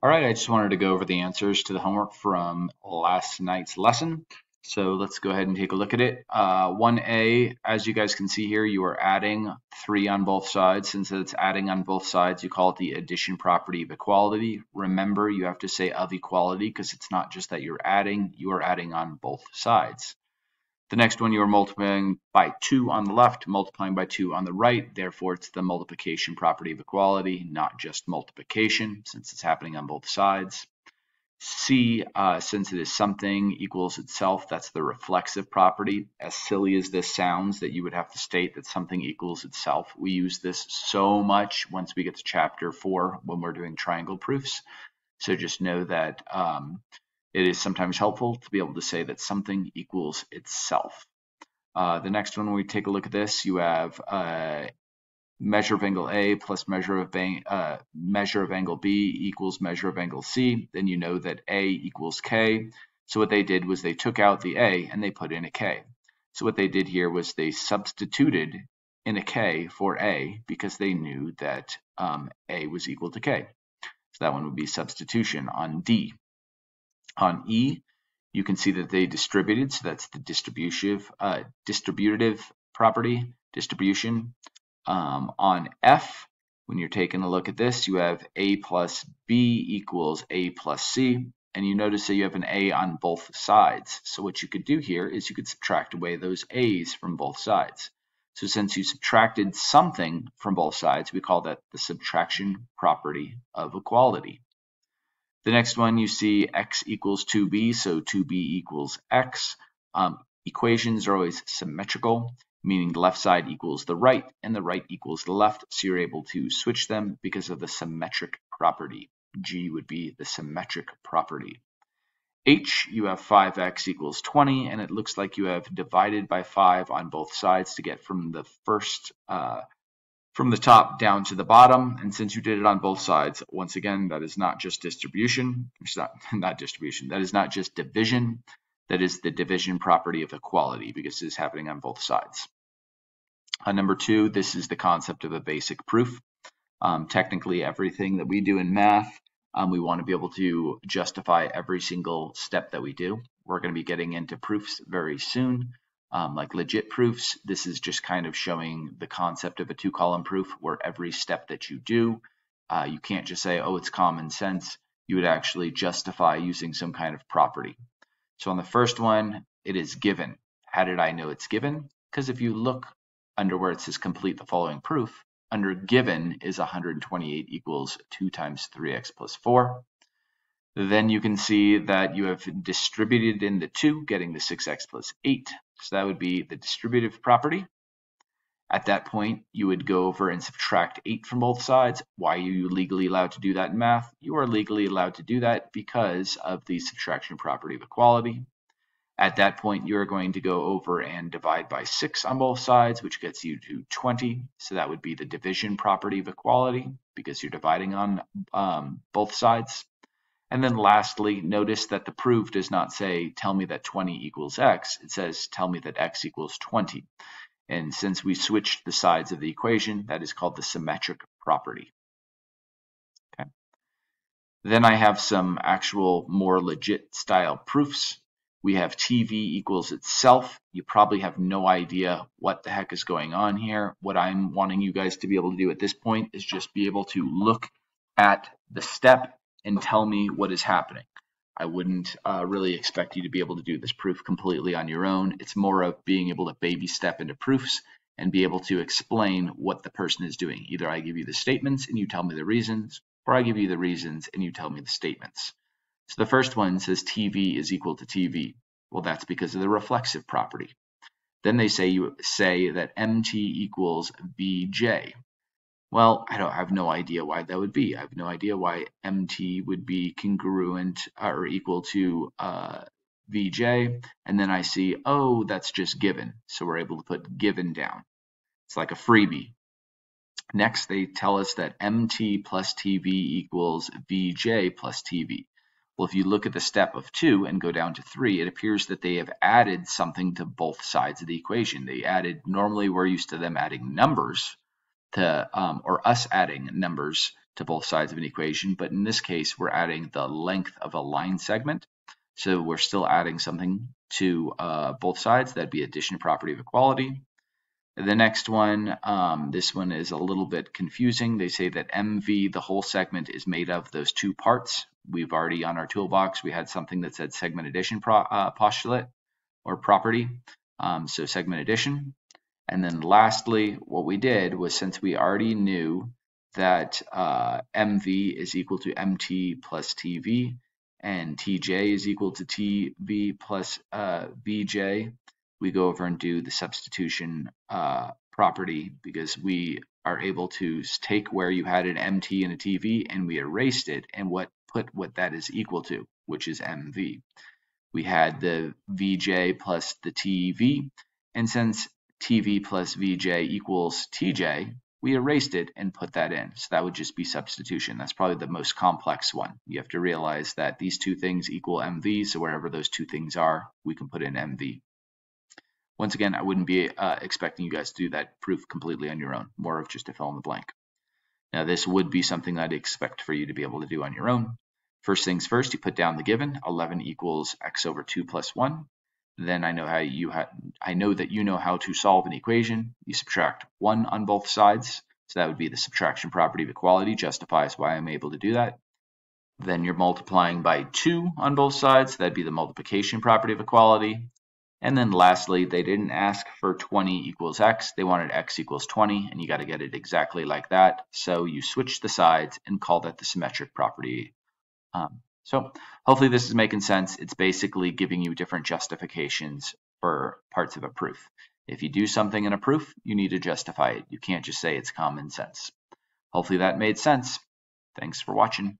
All right, I just wanted to go over the answers to the homework from last night's lesson. So let's go ahead and take a look at it. 1A, as you guys can see here, you are adding 3 on both sides. Since it's adding on both sides, you call it the addition property of equality. Remember, you have to say of equality because it's not just that you're adding, you are adding on both sides. The next one, you are multiplying by 2 on the left, multiplying by 2 on the right. Therefore, it's the multiplication property of equality, not just multiplication, since it's happening on both sides. C, since it is something equals itself, that's the reflexive property. As silly as this sounds, that you would have to state that something equals itself. We use this so much once we get to chapter 4 when we're doing triangle proofs. So just know that it is sometimes helpful to be able to say that something equals itself. The next one, when we take a look at this, you have measure of angle A plus measure of angle B equals measure of angle C. Then you know that A equals K. So what they did was they took out the A and they put in a K. So what they did here was they substituted in a K for A because they knew that A was equal to K. So that one would be substitution on D. On E, you can see that they distributed, so that's the distributive property, distribution. On F, when you're taking a look at this, you have A plus B equals A plus C, and you notice that you have an A on both sides. So what you could do here is you could subtract away those A's from both sides. So since you subtracted something from both sides, we call that the subtraction property of equality. The next one, you see x equals 2b, so 2b equals x. Equations are always symmetrical, meaning the left side equals the right and the right equals the left, so you're able to switch them because of the symmetric property. G would be the symmetric property. H, you have 5x equals 20, and it looks like you have divided by 5 on both sides to get from the from the top down to the bottom. And since you did it on both sides, once again, that is not just distribution. It's not distribution. That is not just division. That is the division property of equality because it is happening on both sides. Number 2, this is the concept of a basic proof. Technically, everything that we do in math, we want to be able to justify every single step that we do. We're going to be getting into proofs very soon. Like legit proofs, this is just kind of showing the concept of a 2-column proof where every step that you do, you can't just say, oh, it's common sense. You would actually justify using some kind of property. So on the first one, it is given. How did I know it's given? Because if you look under where it says complete the following proof, under given is 128 equals 2 times 3x plus 4. Then you can see that you have distributed in the 2, getting the 6x plus 8. So that would be the distributive property. At that point, you would go over and subtract 8 from both sides. Why are you legally allowed to do that in math? You are legally allowed to do that because of the subtraction property of equality. At that point, you're going to go over and divide by 6 on both sides, which gets you to 20. So that would be the division property of equality because you're dividing on both sides. And then lastly, notice that the proof does not say, tell me that 20 equals x. It says, tell me that x equals 20. And since we switched the sides of the equation, that is called the symmetric property. Okay. Then I have some actual more legit style proofs. We have TV equals itself. You probably have no idea what the heck is going on here. What I'm wanting you guys to be able to do at this point is just be able to look at the step and tell me what is happening. I wouldn't really expect you to be able to do this proof completely on your own. It's more of being able to baby step into proofs and be able to explain what the person is doing. Either I give you the statements and you tell me the reasons, or I give you the reasons and you tell me the statements. So the first one says TV is equal to TV. Well, that's because of the reflexive property. Then they say that MT equals VJ. Well, I have no idea why that would be. I have no idea why MT would be congruent or equal to VJ. And then I see, oh, that's just given. So we're able to put given down. It's like a freebie. Next, they tell us that MT plus TV equals VJ plus TV. Well, if you look at the step of 2 and go down to 3, it appears that they have added something to both sides of the equation. They added, normally we're used to them adding numbers to, or us adding numbers to both sides of an equation, but in this case, we're adding the length of a line segment. So we're still adding something to both sides. That'd be addition property of equality. The next one, this one is a little bit confusing. They say that MV, the whole segment, is made of those two parts. We've already, on our toolbox, we had something that said segment addition postulate or property. So segment addition. And then lastly, what we did was, since we already knew that MV is equal to MT plus TV, and TJ is equal to TV plus VJ, we go over and do the substitution property, because we are able to take where you had an MT and a TV and we erased it and put what that is equal to, which is MV. We had the VJ plus the TV, and since TV plus VJ equals TJ, we erased it and put that in. So that would just be substitution. That's probably the most complex one. You have to realize that these two things equal MV, so wherever those two things are, we can put in MV. Once again, I wouldn't be expecting you guys to do that proof completely on your own, more of just a fill in the blank. Now, this would be something I'd expect for you to be able to do on your own. First things first, you put down the given, 11 equals x over 2 plus 1. Then I know that you know how to solve an equation. You subtract 1 on both sides, so that would be the subtraction property of equality, justifies why I'm able to do that. Then you're multiplying by 2 on both sides, so that'd be the multiplication property of equality. And then lastly, they didn't ask for 20 equals x, they wanted x equals 20, and you got to get it exactly like that. So you switch the sides and call that the symmetric property. So hopefully this is making sense. It's basically giving you different justifications for parts of a proof. If you do something in a proof, you need to justify it. You can't just say it's common sense. Hopefully that made sense. Thanks for watching.